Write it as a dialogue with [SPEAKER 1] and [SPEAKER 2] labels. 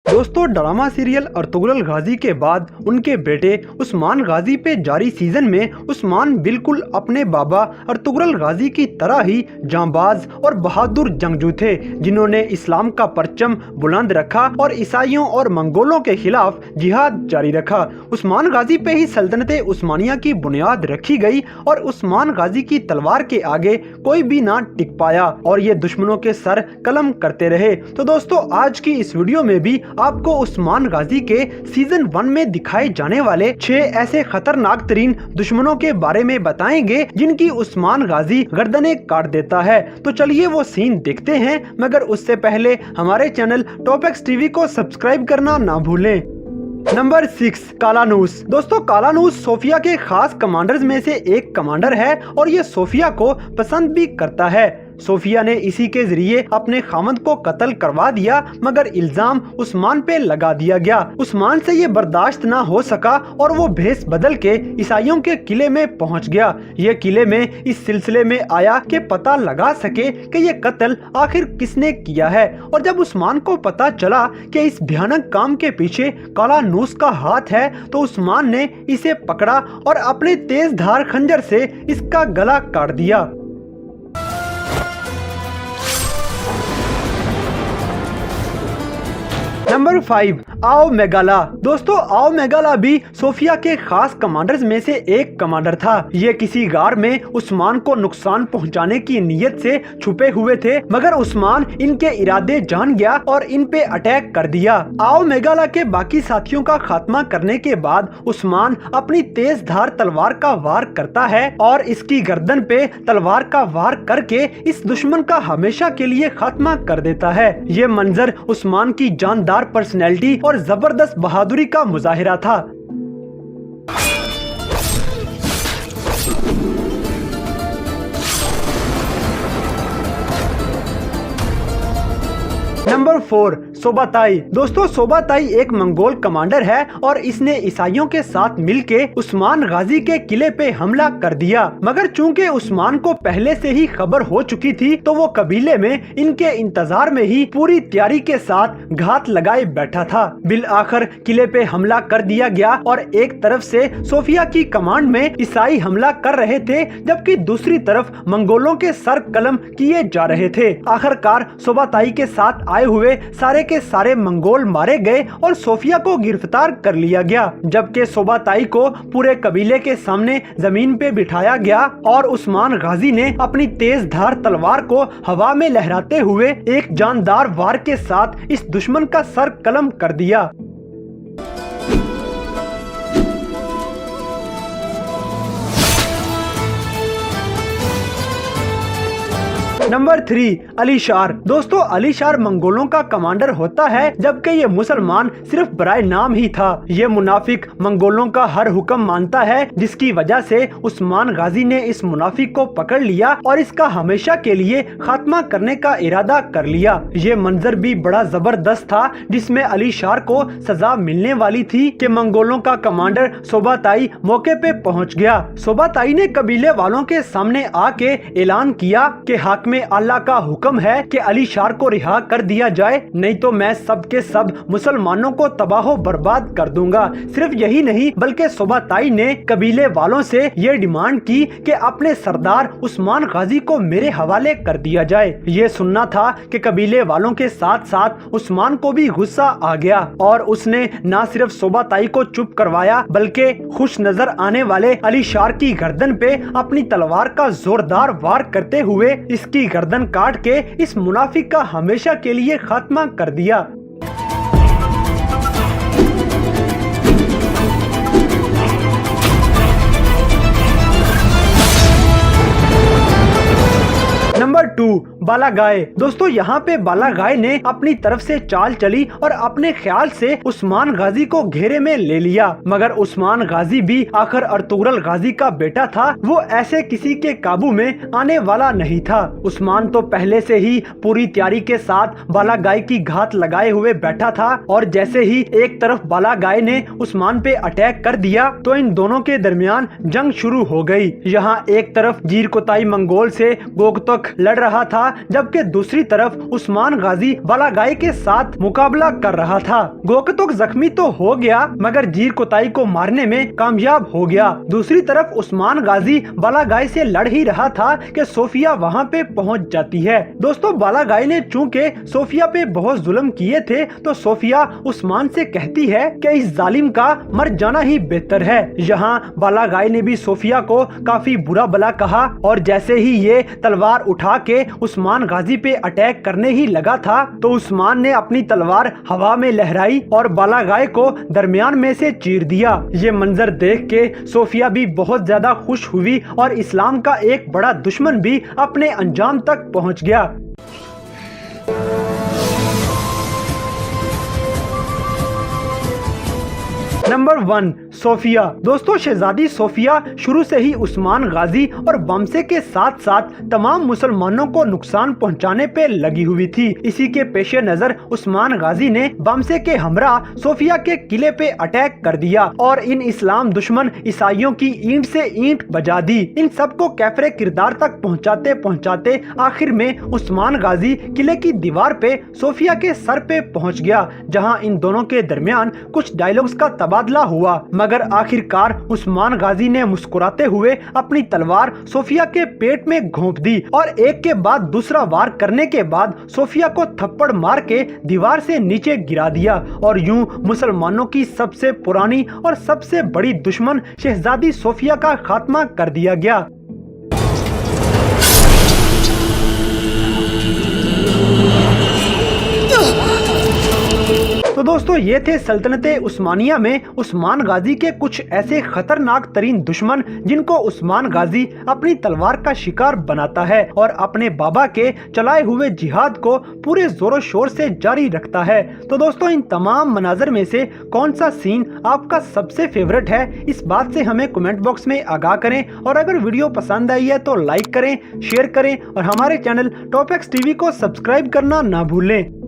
[SPEAKER 1] दोस्तों, drama serial Ertugrul गाजी के बाद उनके बेटे उस्मान गाजी पे जारी सीजन में उस्मान बिल्कुल अपने बाबा अर्तुगरुल गाजी की तरह ही जांबाज और बहादुर जंगजू थे, जिन्होंने इस्लाम का परचम बुलंद रखा और ईसाइयों और मंगोलों के खिलाफ जिहाद जारी रखा। उस्मान गाजी पे ही सल्तनत उस्मानिया की बुनियाद रखी गई और उस्मान गाजी की तलवार के आगे कोई भी ना टिक पाया और ये दुश्मनों के सर कलम करते रहे। तो दोस्तों, आज की इस वीडियो में भी आपको उस्मान गाजी के सीजन 1 में दिखाए जाने वाले 6 ऐसे खतरनाक तरीन दुश्मनों के बारे में बताएंगे जिनकी उस्मान गाजी गर्दनें काट देता है। तो चलिए वो सीन देखते हैं, मगर उससे पहले हमारे चैनल टॉपएक्स टीवी को सब्सक्राइब करना ना भूलें। नंबर 6, कालानूस। दोस्तों, कालानूस सोफिया के खास कमांडर्स में से एक कमांडर है और ये सोफिया को पसंद भी करता है। सोफिया ने इसी के जरिए अपने खामद को कत्ल करवा दिया, मगर इल्जाम उस्मान पे लगा दिया गया। उस्मान से ये बर्दाश्त ना हो सका और वो भेस बदल के ईसाइयों के किले में पहुंच गया। ये किले में इस सिलसिले में आया कि पता लगा सके कि ये कत्ल आखिर किसने किया है। और जब उस्मान को पता चला कि इस भयानक काम के पीछे कालानूस का हाथ है, तो उस्मान ने इसे पकड़ा और अपने तेज धार खंजर से इसका गला काट दिया। नंबर 5, आओ मेगाला। दोस्तों, आओ मेगाला भी सोफिया के खास कमांडर्स में से एक कमांडर था। ये किसी गार में उस्मान को नुकसान पहुंचाने की नीयत से छुपे हुए थे, मगर उस्मान इनके इरादे जान गया और इन पे अटैक कर दिया। आओ मेगाला के बाकी साथियों का खात्मा करने के बाद उस्मान अपनी तेज धार तलवार का वार करता है और इसकी गर्दन पे तलवार का वार करके इस दुश्मन का हमेशा के लिए खात्मा कर देता है। ये मंजर उस्मान की जानदार पर्सनैलिटी और जबरदस्त बहादुरी का मुजाहिरा था। नंबर 4, सोबाताई। दोस्तों, सोबाताई एक मंगोल कमांडर है और इसने ईसाइयों के साथ मिलके उस्मान गाजी के किले पे हमला कर दिया, मगर चूंकि उस्मान को पहले से ही खबर हो चुकी थी, तो वो कबीले में इनके इंतजार में ही पूरी तैयारी के साथ घात लगाए बैठा था। बिल आखिर किले पे हमला कर दिया गया और एक तरफ से सोफिया की कमांड में ईसाई हमला कर रहे थे, जबकि दूसरी तरफ मंगोलों के सर कलम किए जा रहे थे। आखिरकार सोबाताई के साथ आए हुए सारे के सारे मंगोल मारे गए और सोफिया को गिरफ्तार कर लिया गया, जबकि सोबाताई को पूरे कबीले के सामने जमीन पे बिठाया गया और उस्मान गाजी ने अपनी तेज धार तलवार को हवा में लहराते हुए एक जानदार वार के साथ इस दुश्मन का सर कलम कर दिया। नंबर 3, अलीशार। दोस्तों, अलीशार मंगोलों का कमांडर होता है, जबकि ये मुसलमान सिर्फ बराए नाम ही था। ये मुनाफिक मंगोलों का हर हुक्म मानता है, जिसकी वजह से उस्मान गाजी ने इस मुनाफिक को पकड़ लिया और इसका हमेशा के लिए खात्मा करने का इरादा कर लिया। ये मंजर भी बड़ा जबरदस्त था, जिसमें अलीशार को सजा मिलने वाली थी कि मंगोलों का कमांडर सोबाताई मौके पे पहुंच गया। सोबाताई ने कबीले वालों के सामने आके ऐलान किया कि हाकिम अल्लाह का हुक्म है कि अलीशार को रिहा कर दिया जाए, नहीं तो मैं सब के सब मुसलमानों को तबाह बर्बाद कर दूंगा। सिर्फ यही नहीं, बल्कि सोबाताई ने कबीले वालों से ये डिमांड की कि अपने सरदार उस्मान गाजी को मेरे हवाले कर दिया जाए। ये सुनना था कि कबीले वालों के साथ साथ उस्मान को भी गुस्सा आ गया और उसने न सिर्फ सोबाताई को चुप करवाया, बल्कि खुश नजर आने वाले अलीशार की गर्दन पे अपनी तलवार का जोरदार वार करते हुए इसकी गर्दन काट के इस मुनाफिक का हमेशा के लिए खात्मा कर दिया। नंबर 2, बालागाय। दोस्तों, यहाँ पे बालागाय ने अपनी तरफ से चाल चली और अपने ख्याल से उस्मान गाजी को घेरे में ले लिया, मगर उस्मान गाजी भी आखिर अर्तुगरुल गाजी का बेटा था। वो ऐसे किसी के काबू में आने वाला नहीं था। उस्मान तो पहले से ही पूरी तैयारी के साथ बालागाय की घात लगाए हुए बैठा था और जैसे ही एक तरफ बालागाय ने उस्मान पे अटैक कर दिया, तो इन दोनों के दरमियान जंग शुरू हो गई। यहाँ एक तरफ जीरकोताई मंगोल से गोगतोक खिलाफ लड़ रहा था, जबकि दूसरी तरफ उस्मान गाजी बालागाई के साथ मुकाबला कर रहा था। गोकतुक जख्मी तो हो गया मगर जीर कोताई को मारने में कामयाब हो गया। दूसरी तरफ उस्मान गाजी बालागाई से लड़ ही रहा था कि सोफिया वहां पे पहुंच जाती है। दोस्तों, बालागाई ने चूंकि सोफिया पे बहुत जुल्म किए थे तो सोफिया उस्मान से कहती है कि इस जालिम का मर जाना ही बेहतर है। यहाँ बालागाई ने भी सोफिया को काफी बुरा भला कहा और जैसे ही ये तलवार उठा के उस्मान गाजी पे अटैक करने ही लगा था तो उस्मान ने अपनी तलवार हवा में लहराई और बालागाई को दरमियान में से चीर दिया। ये मंजर देख के सोफिया भी बहुत ज्यादा खुश हुई और इस्लाम का एक बड़ा दुश्मन भी अपने अंजाम तक पहुंच गया। Number 1, Sophia. दोस्तों, शहजादी सोफिया शुरू से ही उस्मान गाजी और बमसे के साथ साथ तमाम मुसलमानों को नुकसान पहुंचाने पे लगी हुई थी। इसी के पेश नजर उस्मान गाजी ने बमसे के हमरा सोफिया के किले पे अटैक कर दिया और इन इस्लाम दुश्मन ईसाइयों की ईंट से ईंट बजा दी। इन सबको कैफरे किरदार तक पहुंचाते पहुंचाते आखिर में उस्मान गाजी किले की दीवार पे सोफिया के सर पे पहुंच गया, जहां इन दोनों के दरमियान कुछ डायलॉग्स का तबादला हुआ मगर आखिरकार उस्मान गाजी ने मुस्कुराते हुए अपनी तलवार सोफिया के पेट में घोंप दी और एक के बाद दूसरा वार करने के बाद सोफिया को थप्पड़ मार के दीवार से नीचे गिरा दिया और यूं मुसलमानों की सबसे पुरानी और सबसे बड़ी दुश्मन शहजादी सोफिया का खात्मा कर दिया गया। तो दोस्तों, ये थे सल्तनते उस्मानिया में उस्मान गाजी के कुछ ऐसे खतरनाक तरीन दुश्मन जिनको उस्मान गाजी अपनी तलवार का शिकार बनाता है और अपने बाबा के चलाए हुए जिहाद को पूरे जोरों शोर से जारी रखता है। तो दोस्तों, इन तमाम मनाजर में से कौन सा सीन आपका सबसे फेवरेट है, इस बात से हमें कमेंट बॉक्स में आगाह करें और अगर वीडियो पसंद आई है तो लाइक करें, शेयर करें और हमारे चैनल टॉप एक्स टीवी को सब्सक्राइब करना ना भूलें।